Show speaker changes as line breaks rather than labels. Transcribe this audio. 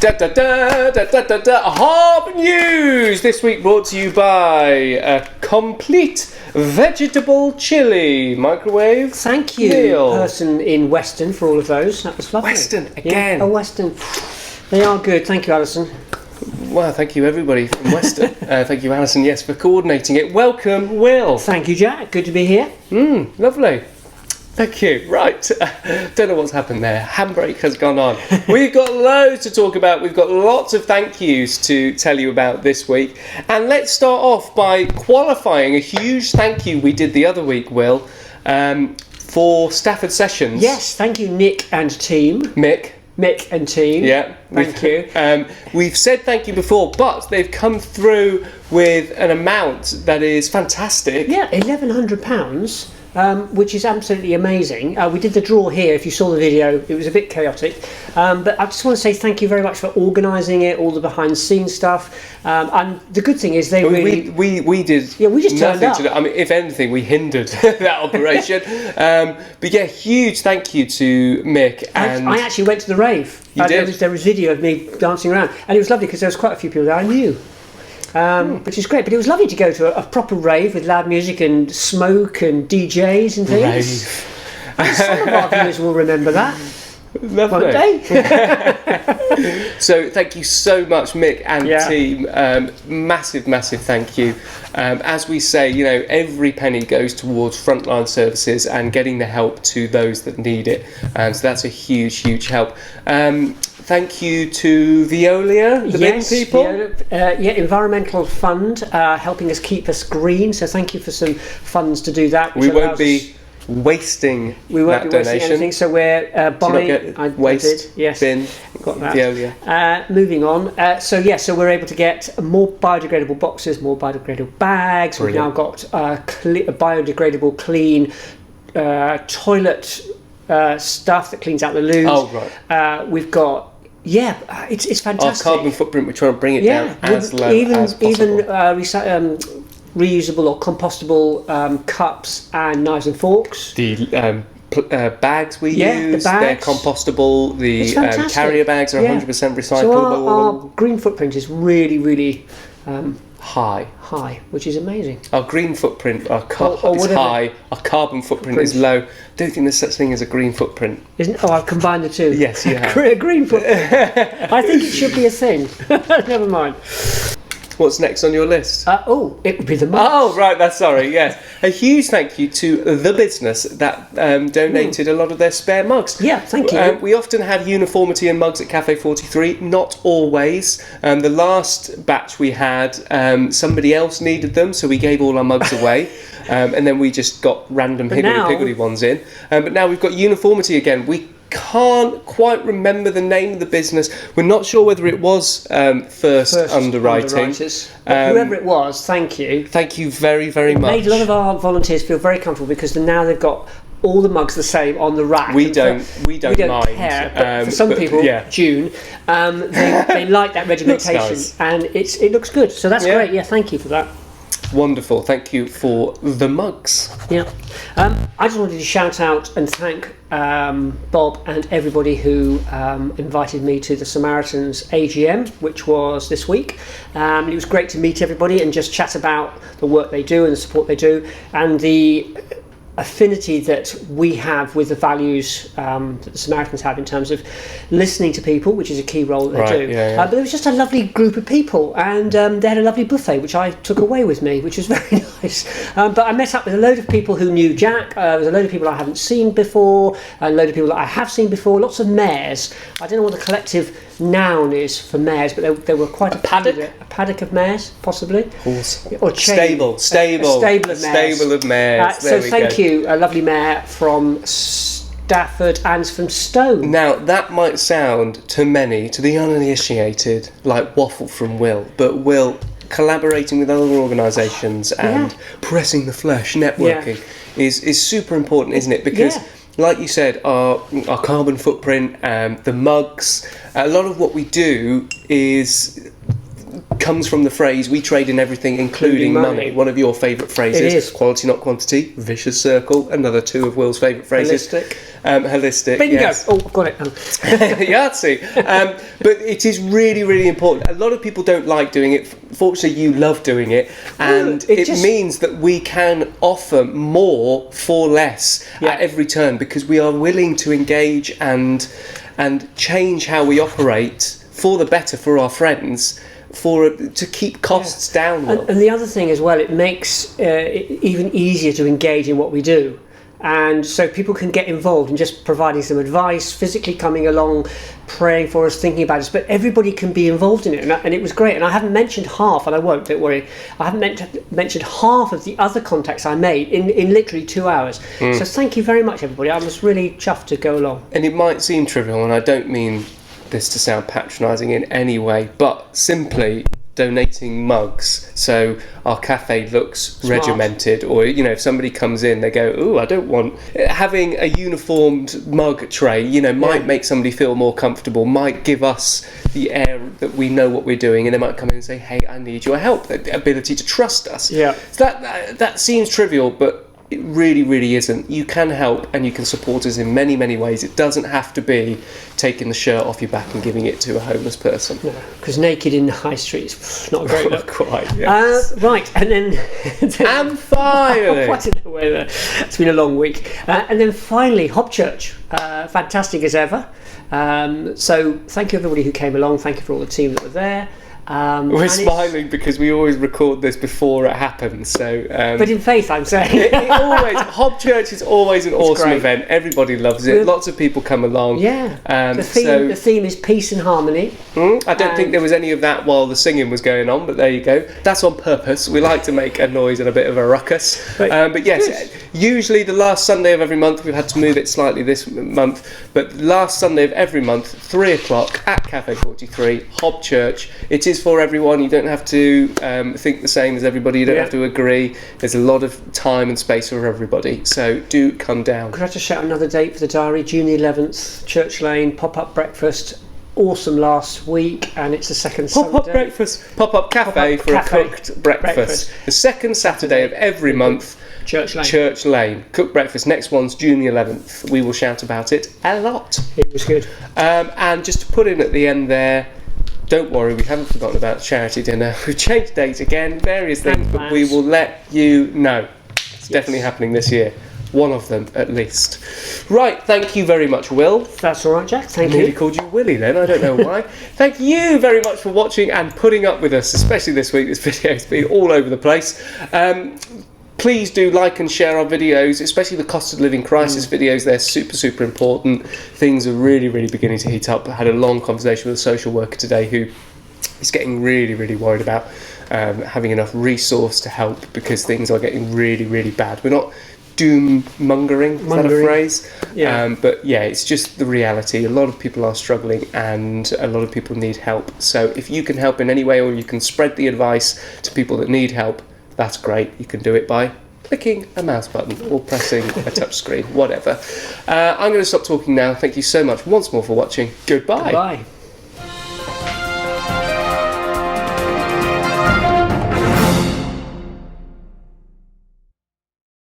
HoBNews! This week brought to you by a complete vegetable chili microwave.
Thank you,
meal.
Person in Weston, for all of those. That was lovely.
Weston, again.
Yeah, Weston. They are good. Thank you, Alison.
Well, thank you everybody from Weston. Thank you, Alison, yes, for coordinating it. Welcome, Will.
Thank you, Jack. Good to be here.
Lovely. Thank you. Right. Don't know what's happened there. Handbrake has gone on. We've got loads to talk about. We've got lots of thank yous to tell you about this week. And let's start off by qualifying a huge thank you we did the other week, Will, for Stafford Sessions.
Yes, thank you, Nick and team.
Mick
and team.
Yeah.
Thank you.
We've said thank you before, but they've come through with an amount that is fantastic.
Yeah, £1,100. Which is absolutely amazing. We did the draw here. If you saw the video, it was a bit chaotic, but I just want to say thank you very much for organising it, all the behind-the-scenes stuff. And the good thing is they really
we did.
Yeah, we just turned up.
I mean, if anything, we hindered that operation. But yeah, huge thank you to Mick. And
I actually went to the rave.
You did.
There was video of me dancing around, and it was lovely because there was quite a few people that I knew. Which is great, but it was lovely to go to a proper rave with loud music and smoke and DJs and things.
Rave.
Some of our viewers will remember that.
Lovely.
Won't they?
So thank you so much, Mick and team. Massive thank you. As we say, you know, every penny goes towards frontline services and getting the help to those that need it. So that's a huge help. Thank you to Veolia, the bin people.
Environmental Fund, helping us keep us green. So thank you for some funds to do that.
We won't be wasting that donation.
Anything, so we're buying.
Waste
yes,
bin.
Got that.
Veolia.
Moving on. So we're able to get more biodegradable boxes, more biodegradable bags.
Brilliant.
We've now got biodegradable clean toilet stuff that cleans out the loos.
Oh right.
We've got. Yeah, it's fantastic.
Our carbon footprint, we're trying to bring it down as low as possible.
Even reusable or compostable cups and knives and forks.
The bags we use, they're compostable. The carrier bags are 100% recyclable.
So our green footprint is really
high,
which is amazing.
Our green footprint is high, our carbon footprint is low. Don't think there's such thing as a green footprint.
I've combined the two.
Yes, you have.
A green footprint. I think it should be a thing. Never mind.
What's next on your list?
It would be the mugs.
Oh, right, yes. A huge thank you to the business that donated a lot of their spare mugs.
Yeah, thank you.
We often have uniformity in mugs at Cafe 43, not always. The last batch we had, somebody else needed them, so we gave all our mugs away. And then we just got random higgledy-piggledy ones in. But now we've got uniformity again. We can't quite remember the name of the business. We're not sure whether it was First Underwriting.
Whoever it was, thank you.
Thank you very much.
Made a lot of our volunteers feel very comfortable because now they've got all the mugs the same on the rack.
We don't mind.
Care, but for some people, June, they like that regimentation,
nice.
And it looks good. So that's great. Yeah, thank you for that.
Wonderful. Thank you for the mugs.
Yeah. I just wanted to shout out and thank Bob and everybody who invited me to the Samaritans AGM, which was this week. It was great to meet everybody and just chat about the work they do and the support they do and the affinity that we have with the values that the Samaritans have in terms of listening to people, which is a key role that they do. But there was just a lovely group of people, and they had a lovely buffet, which I took away with me, which was very nice. But I met up with a load of people who knew Jack. There was a load of people I haven't seen before, a load of people that I have seen before, lots of mares. I don't know what the collective noun is for mares, but there were quite a paddock of mares, possibly.
Horse.
Or
stable of mares.
So thank you, a lovely mare from Stafford and from Stone.
Now that might sound to many, to the uninitiated, like waffle from Will, but Will collaborating with other organisations and pressing the flesh, networking is super important, isn't it? Because like you said, our carbon footprint, the mugs, a lot of what we do is comes from the phrase, we trade in everything, including money. One of your favourite phrases.
It is.
Quality, not quantity. Vicious circle. Another two of Will's favourite phrases.
Holistic.
Holistic.
Bingo.
Yes.
Oh, I've got it.
Yahtzee. But it is really, really important. A lot of people don't like doing it. Fortunately, you love doing it. And it means that we can offer more for less at every turn, because we are willing to engage and change how we operate for the better for our friends, to keep costs down.
And the other thing as well, it makes it even easier to engage in what we do. And so people can get involved in just providing some advice, physically coming along, praying for us, thinking about us, but everybody can be involved in it. And it was great. And I haven't mentioned half, and I won't, don't worry. I haven't mentioned half of the other contacts I made in literally 2 hours. So thank you very much, everybody. I was really chuffed to go along.
And it might seem trivial, and I don't mean this to sound patronising in any way, but simply donating mugs so our cafe looks regimented, or if somebody comes in, they go, "Ooh, I don't want," having a uniformed mug tray might make somebody feel more comfortable, might give us the air that we know what we're doing, and they might come in and say, "Hey, I need your help," the ability to trust us. So that seems trivial, but it really, really isn't. You can help and you can support us in many, many ways. It doesn't have to be taking the shirt off your back and giving it to a homeless person.
No, because naked in the high streets, not a great look.
Quite, yes.
Right, and then...
and finally...
I don't know whether... It's been a long week. And then finally, Hob Church. Fantastic as ever. So thank you everybody who came along. Thank you for all the team that were there.
We're smiling because we always record this before it happens. So,
but in faith, I'm saying.
Hob Church is always an awesome
great.
event. Everybody loves it. Lots of people come along.
Yeah. The theme is peace and harmony.
I don't think there was any of that while the singing was going on, but there you go. That's on purpose. We like to make a noise and a bit of a ruckus. But yes, usually the last Sunday of every month, we've had to move it slightly this month, but last Sunday of every month, 3 o'clock at Cafe 43, Hob Church. It is for everyone. You don't have to think the same as everybody. You don't have to agree. There's a lot of time and space for everybody. So do come down.
Could I just shout another date for the diary? June the 11th, Church Lane, pop-up breakfast. Awesome last week, and it's the second
pop-up
Sunday.
breakfast. Pop-up cafe for a cooked breakfast. The second Saturday of every month. Church Lane. Cooked breakfast. Next one's June the 11th. We will shout about it a lot.
It was good.
And just to put in at the end there, don't worry, we haven't forgotten about charity dinner. We've changed dates again, various things, but we will let you know. It's definitely happening this year. One of them, at least. Right, thank you very much, Will.
That's all right, Jack. Thank you.
I nearly called you Willie then, I don't know why. Thank you very much for watching and putting up with us, especially this week. This video has been all over the place. Please do like and share our videos, especially the cost of living crisis videos. They're super, super important. Things are really, really beginning to heat up. I had a long conversation with a social worker today who is getting really, really worried about having enough resource to help, because things are getting really, really bad. We're not doom mongering, is that a phrase?
Yeah.
But yeah, it's just the reality. A lot of people are struggling and a lot of people need help. So if you can help in any way, or you can spread the advice to people that need help, that's great. You can do it by clicking a mouse button or pressing a touch screen, whatever. I'm going to stop talking now. Thank you so much once more for watching. Goodbye.
Goodbye.